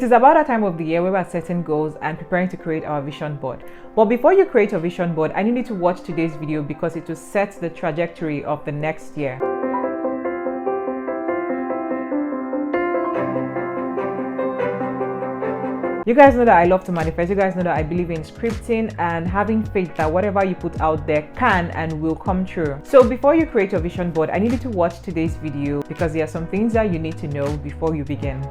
It is about a time of the year where we're setting goals and preparing to create our vision board. But before you create your vision board, I need you to watch today's video because it will set the trajectory of the next year. You guys know that I love to manifest. You guys know that I believe in scripting and having faith that whatever you put out there can and will come true. So before you create your vision board, I need you to watch today's video because there are some things that you need to know before you begin.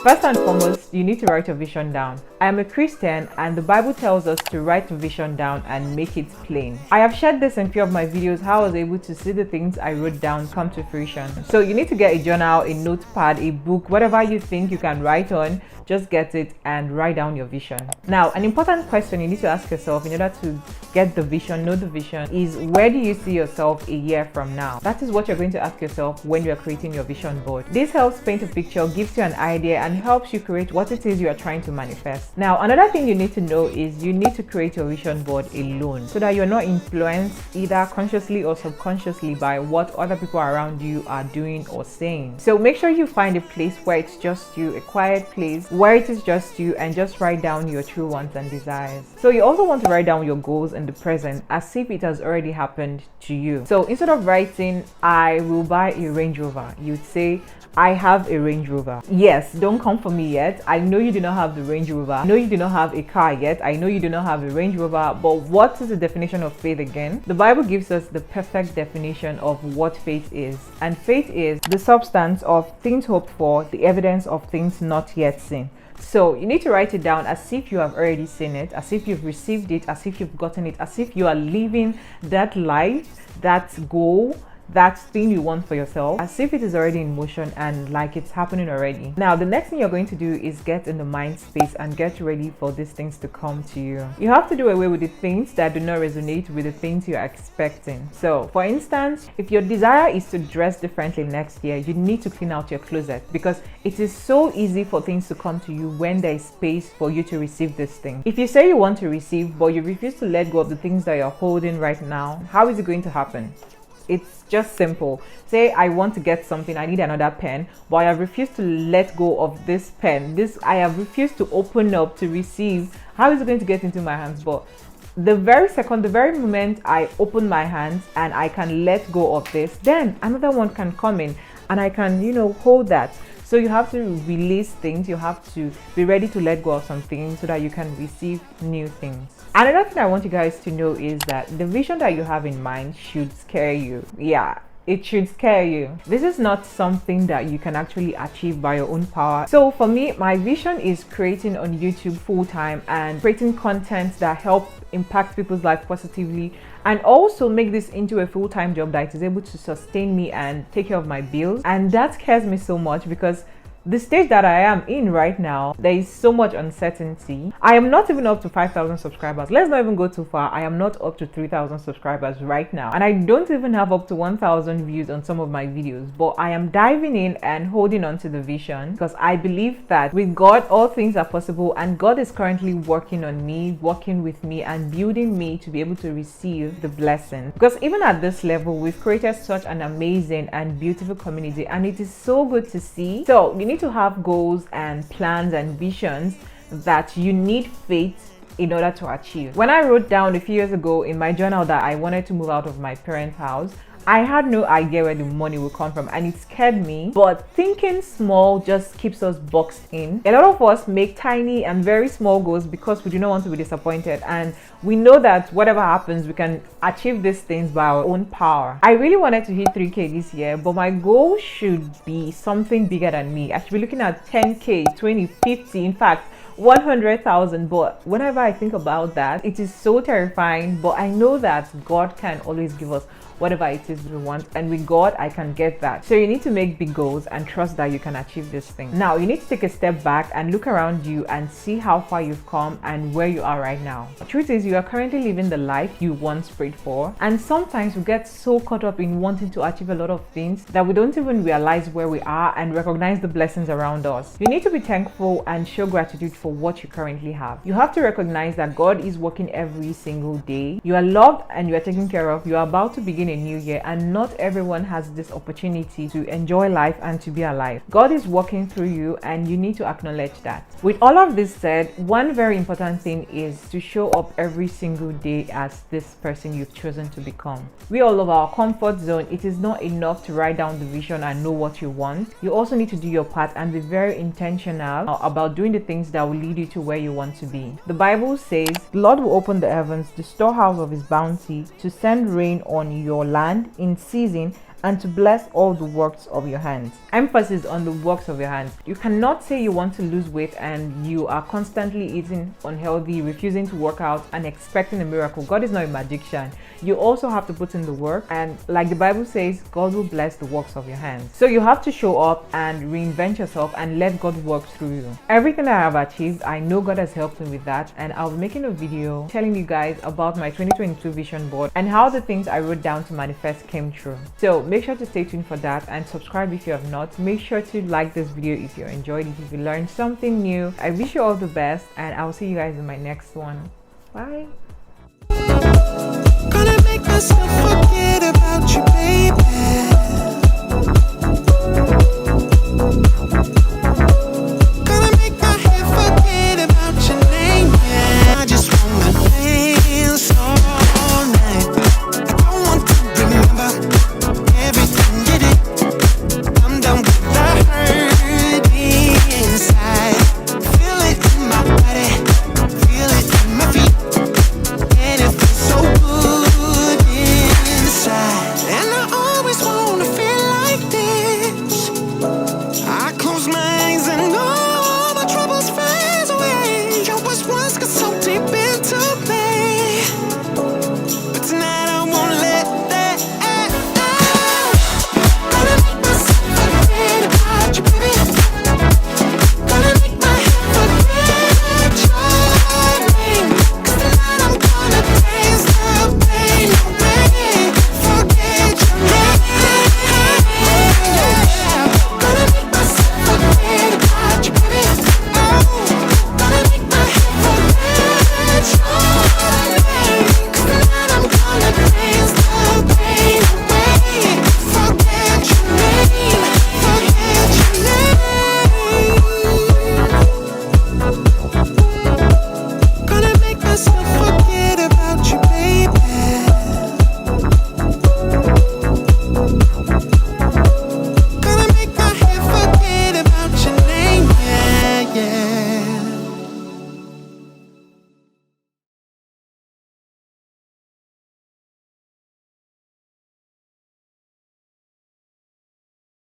First and foremost, you need to write your vision down. I am a Christian and the Bible tells us to write your vision down and make it plain. I have shared this in a few of my videos, how I was able to see the things I wrote down come to fruition. So you need to get a journal, a notepad, a book, whatever you think you can write on, just get it and write down your vision. Now, an important question you need to ask yourself in order to get the vision, know the vision, is where do you see yourself a year from now? That is what you're going to ask yourself when you're creating your vision board. This helps paint a picture, gives you an idea, and helps you create what it is you are trying to manifest. Now, another thing you need to know is you need to create your vision board alone so that you're not influenced either consciously or subconsciously by what other people around you are doing or saying. So make sure you find a place where it's just you, a quiet place where it is just you, and just write down your true wants and desires. So you also want to write down your goals in the present as if it has already happened to you. So instead of writing, I will buy a Range Rover, you'd say, I have a Range Rover. Yes, don't come for me yet. I know you do not have the Range Rover. I know you do not have a car yet. I know you do not have a Range Rover. But what is the definition of faith again? The Bible gives us the perfect definition of what faith is. And faith is the substance of things hoped for, the evidence of things not yet seen. So you need to write it down as if you have already seen it, as if you've received it, as if you've gotten it, as if you are living that life, that goal, that thing you want for yourself, as if it is already in motion and like it's happening already. Now, the next thing you're going to do is get in the mind space and get ready for these things to come to you. You have to do away with the things that do not resonate with the things you're expecting. So, for instance, if your desire is to dress differently next year, you need to clean out your closet because it is so easy for things to come to you when there is space for you to receive this thing. If you say you want to receive, but you refuse to let go of the things that you're holding right now, how is it going to happen? It's just simple. Say I want to get something, I need another pen, but I have refused to let go of this pen. I have refused to open up to receive. How is it going to get into my hands? But the very moment I open my hands and I can let go of this, then another one can come in and I can, hold that. So you have to release things. You have to be ready to let go of some things so that you can receive new things. Another thing I want you guys to know is that the vision that you have in mind should scare you. Yeah, it should scare you. This is not something that you can actually achieve by your own power. So for me, my vision is creating on YouTube full-time and creating content that help impact people's life positively and also make this into a full-time job that is able to sustain me and take care of my bills. And that scares me so much because the stage that I am in right now, there is so much uncertainty. I am not even up to 5,000 subscribers. Let's not even go too far. I am not up to 3,000 subscribers right now. And I don't even have up to 1,000 views on some of my videos. But I am diving in and holding on to the vision because I believe that with God, all things are possible. And God is currently working on me, working with me and building me to be able to receive the blessing. Because even at this level, we've created such an amazing and beautiful community. And it is so good to see. So you need to have goals and plans and visions that you need faith in order to achieve. When I wrote down a few years ago in my journal that I wanted to move out of my parents' house, I had no idea where the money would come from and it scared me, but thinking small just keeps us boxed in. A lot of us make tiny and very small goals because we do not want to be disappointed, and we know that whatever happens, we can achieve these things by our own power. I really wanted to hit 3K this year, but my goal should be something bigger than me. I should be looking at 10K, 20, 50, in fact 100,000. But whenever I think about that, it is so terrifying. But I know that God can always give us whatever it is we want, and with God I can get that. So you need to make big goals and trust that you can achieve this thing. Now you need to take a step back and look around you and see how far you've come and where you are right now. The truth is, you are currently living the life you once prayed for, and sometimes we get so caught up in wanting to achieve a lot of things that we don't even realize where we are and recognize the blessings around us. You need to be thankful and show gratitude for what you currently have. You have to recognize that God is working every single day. You are loved and you are taken care of. You are about to begin being a new year, and not everyone has this opportunity to enjoy life and to be alive. God is working through you, and you need to acknowledge that. With all of this said, one very important thing is to show up every single day as this person you've chosen to become. We all love our comfort zone. It is not enough to write down the vision and know what you want. You also need to do your part and be very intentional about doing the things that will lead you to where you want to be. The Bible says, the Lord will open the heavens, the storehouse of his bounty, to send rain on your land in season, and to bless all the works of your hands. Emphasis on the works of your hands. You cannot say you want to lose weight and you are constantly eating unhealthy, refusing to work out, and expecting a miracle. God is not a magician. You also have to put in the work, and like the Bible says, God will bless the works of your hands. So you have to show up and reinvent yourself and let God work through you. Everything that I have achieved, I know God has helped me with that, and I'll be making a video telling you guys about my 2022 vision board and how the things I wrote down to manifest came true. So make sure to stay tuned for that, and subscribe if you have not. Make sure to like this video if you enjoyed it, if you learned something new. I wish you all the best, and I'll see you guys in my next one. Bye. Gonna make myself